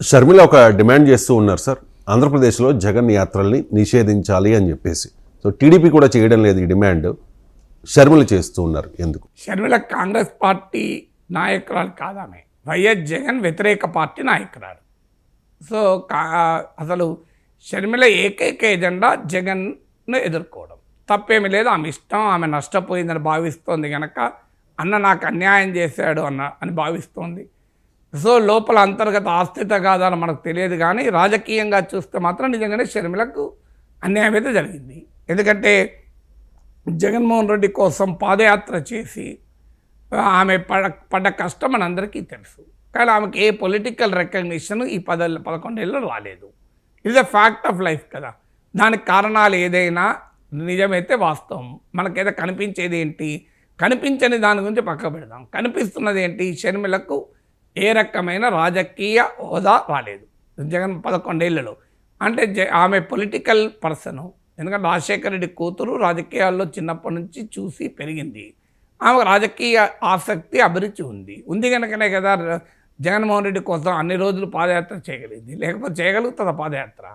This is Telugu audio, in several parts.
షర్మిల ఒక డిమాండ్ చేస్తూ ఉన్నారు సార్, ఆంధ్రప్రదేశ్లో జగన్ యాత్రల్ని నిషేధించాలి అని చెప్పేసి. సో టీడీపీ కూడా చేయడం లేదు ఈ డిమాండ్, షర్మిల చేస్తూ ఉన్నారు. ఎందుకు? షర్మిల కాంగ్రెస్ పార్టీ నాయకురాలు కాదామె, వైఎస్ జగన్ వ్యతిరేక పార్టీ నాయకురాలు. సో అసలు షర్మిల ఏకైక ఎజెండా జగన్ను ఎదుర్కోవడం. తప్పేమీ లేదు, ఆమె ఇష్టం, ఆమె నష్టపోయిందని భావిస్తోంది కనుక అన్న నాకు అన్యాయం చేశాడు అని భావిస్తోంది. సో లోపల అంతర్గత ఆస్థిత కాదని మనకు తెలియదు, కానీ రాజకీయంగా చూస్తే మాత్రం నిజంగానే షర్మిలకు అన్యాయం అయితే జరిగింది. ఎందుకంటే జగన్మోహన్ రెడ్డి కోసం పాదయాత్ర చేసి ఆమె పడ్డ కష్టం మనందరికీ తెలుసు. కానీ ఆమెకి ఏ పొలిటికల్ రికగ్నిషన్ ఈ 11 ఏళ్ళు రాలేదు. ఇది ద ఫ్యాక్ట్ ఆఫ్ లైఫ్ కదా. దానికి కారణాలు ఏదైనా నిజమైతే వాస్తవం. మనకైతే కనిపించేది ఏంటి, కనిపించని దాని గురించి పక్క పెడదాం. కనిపిస్తున్నది ఏంటి, షర్మిలకు ఏ రకమైన రాజకీయ హోదా రాలేదు జగన్ 11 ఏళ్లలో. అంటే ఆమె పొలిటికల్ పర్సను, ఎందుకంటే రాజశేఖర రెడ్డి కూతురు రాజకీయాల్లో చిన్నప్పటి నుంచి చూసి పెరిగింది. ఆమెకు రాజకీయ ఆసక్తి అభిరుచి ఉంది కనుకనే కదా జగన్మోహన్ రెడ్డి కోసం అన్ని రోజులు పాదయాత్ర చేయగలిగింది, లేకపోతే చేయగలుగుతుందా పాదయాత్ర?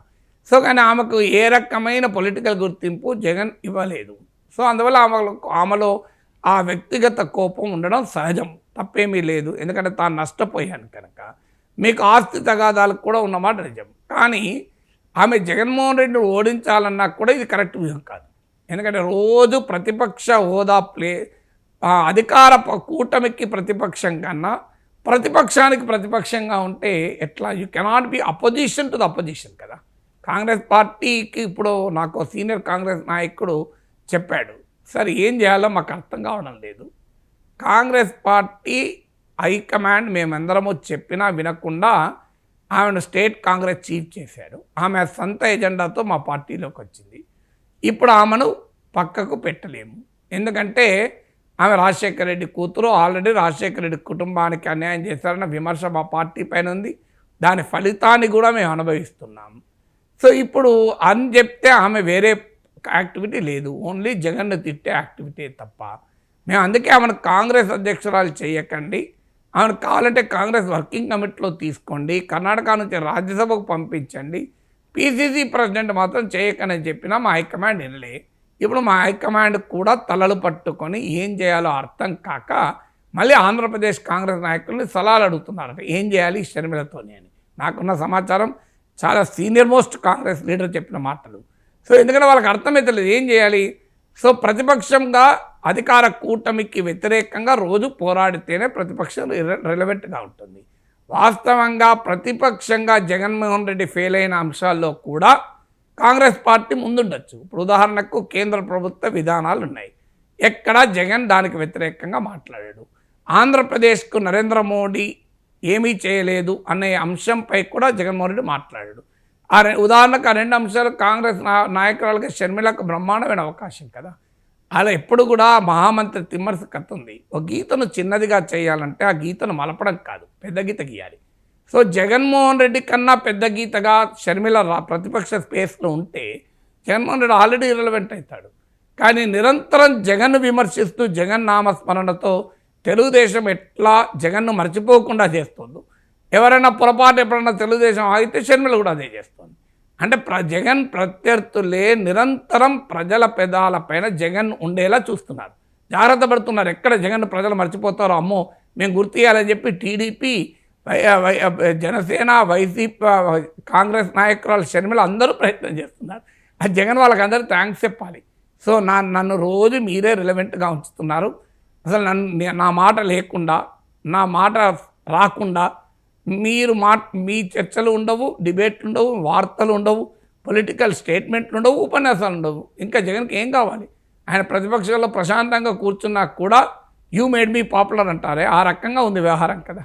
సో కానీ ఆమెకు ఏ రకమైన పొలిటికల్ గుర్తింపు జగన్ ఇవ్వలేదు. సో అందువల్ల ఆమెలో ఆ వ్యక్తిగత కోపం ఉండడం సహజం, తప్పేమీ లేదు. ఎందుకంటే తాను నష్టపోయాను కనుక. మీకు ఆస్తి తగాదాలకు కూడా ఉన్నమాట నిజం, కానీ ఆమె జగన్మోహన్ రెడ్డిని ఓడించాలన్నా కూడా ఇది కరెక్ట్ వ్యూహం కాదు. ఎందుకంటే రోజు ప్రతిపక్ష హోదా అధికార కూటమికి ప్రతిపక్షం కన్నా ప్రతిపక్షానికి ప్రతిపక్షంగా ఉంటే ఎట్లా? You cannot be opposition to the opposition కదా. కాంగ్రెస్ పార్టీకి ఇప్పుడు నాకు సీనియర్ కాంగ్రెస్ నాయకుడు చెప్పాడు, సరే ఏం చేయాలో మాకు అర్థం కావడం లేదు. కాంగ్రెస్ పార్టీ హైకమాండ్ మేమందరము చెప్పినా వినకుండా ఆమెను స్టేట్ కాంగ్రెస్ చీఫ్ చేశాడు. ఆమె సొంత ఎజెండాతో మా పార్టీలోకి వచ్చింది. ఇప్పుడు ఆమెను పక్కకు పెట్టలేము, ఎందుకంటే ఆమె రాజశేఖర రెడ్డి కూతురు. ఆల్రెడీ రాజశేఖర రెడ్డి కుటుంబానికి అన్యాయం చేశారన్న విమర్శ మా పార్టీ పైన ఉంది. దాని ఫలితాన్ని కూడా మేము అనుభవిస్తున్నాము. సో ఇప్పుడు అని చెప్తే ఆమె వేరే యాక్టివిటీ లేదు, ఓన్లీ జగన్ను తిట్టే యాక్టివిటీ తప్ప. మేము అందుకే ఆమెను కాంగ్రెస్ అధ్యక్షురాలు చేయకండి, ఆమెను కావాలంటే కాంగ్రెస్ వర్కింగ్ కమిటీలో తీసుకోండి, కర్ణాటక నుంచి రాజ్యసభకు పంపించండి, పీసీసీ ప్రెసిడెంట్ మాత్రం చేయకని చెప్పినా మా హైకమాండ్ వినలే. ఇప్పుడు మా హైకమాండ్ కూడా తలలు పట్టుకొని ఏం చేయాలో అర్థం కాక మళ్ళీ ఆంధ్రప్రదేశ్ కాంగ్రెస్ నాయకుల్ని సలహాలు అడుగుతున్నారట, ఏం చేయాలి షర్మిలతోని అని. నాకున్న సమాచారం చాలా సీనియర్ మోస్ట్ కాంగ్రెస్ లీడర్ చెప్పిన మాటలు. సో ఎందుకంటే వాళ్ళకి అర్థమవుతలేదు ఏం చేయాలి. సో ప్రతిపక్షంగా అధికార కూటమికి వ్యతిరేకంగా రోజు పోరాడితేనే ప్రతిపక్షం రిలవెంట్గా ఉంటుంది. వాస్తవంగా ప్రతిపక్షంగా జగన్మోహన్ రెడ్డి ఫెయిల్ అయిన అంశాల్లో కూడా కాంగ్రెస్ పార్టీ ముందుండొచ్చు. ఇప్పుడు ఉదాహరణకు కేంద్ర ప్రభుత్వ విధానాలు ఉన్నాయి, ఎక్కడా జగన్ దానికి వ్యతిరేకంగా మాట్లాడాడు. ఆంధ్రప్రదేశ్కు నరేంద్ర మోడీ ఏమీ చేయలేదు అనే అంశంపై కూడా జగన్మోహన్ రెడ్డి మాట్లాడాడు. ఉదాహరణకు ఆ 2 అంశాలు కాంగ్రెస్ నాయకురాలకి షర్మిలకు బ్రహ్మాండమైన అవకాశం కదా. అలా ఎప్పుడు కూడా మహామంత్రి తిమ్మర్స్ కథ ఉంది, ఒక గీతను చిన్నదిగా చేయాలంటే ఆ గీతను మలపడం కాదు, పెద్ద గీత గీయాలి. సో జగన్మోహన్ రెడ్డి కన్నా పెద్ద గీతగా షర్మిల ప్రతిపక్ష స్పేస్లో ఉంటే జగన్మోహన్ రెడ్డి ఆల్రెడీ ఇర్రెలవెంట్ అవుతాడు. కానీ నిరంతరం జగన్ను విమర్శిస్తూ జగన్ నామస్మరణతో తెలుగుదేశం ఎట్లా జగన్ను మర్చిపోకుండా చేస్తుందో, ఎవరైనా పొరపాటు ఎప్పుడైనా తెలుగుదేశం ఆగితే షర్మిల కూడా అదే చేస్తుంది. అంటే జగన్ ప్రత్యర్థులే నిరంతరం ప్రజల పెదాలపైన జగన్ ఉండేలా చూస్తున్నారు, జాగ్రత్త పడుతున్నారు. ఎక్కడ జగన్ ప్రజలు మర్చిపోతారో అమ్మో మేము గుర్తియాలని చెప్పి టీడీపీ, జనసేన, వైసీపీ, కాంగ్రెస్ నాయకురాలు షర్మిల అందరూ ప్రయత్నం చేస్తున్నారు. అది జగన్ వాళ్ళకందరూ థ్యాంక్స్ చెప్పాలి. సో నన్ను రోజు మీరే రిలవెంట్గా ఉంచుతున్నారు. అసలు నా మాట లేకుండా, నా మాట రాకుండా మీ చర్చలు ఉండవు, డిబేట్లు ఉండవు, వార్తలు ఉండవు, పొలిటికల్ స్టేట్మెంట్లు ఉండవు, ఉపన్యాసాలు ఉండవు. ఇంకా జగన్కి ఏం కావాలి? ఆయన ప్రతిపక్షంలో ప్రశాంతంగా కూర్చున్నా కూడా యూ మేడ్ మీ పాపులర్ అంటారే, ఆ రకంగా ఉంది వ్యవహారం కదా.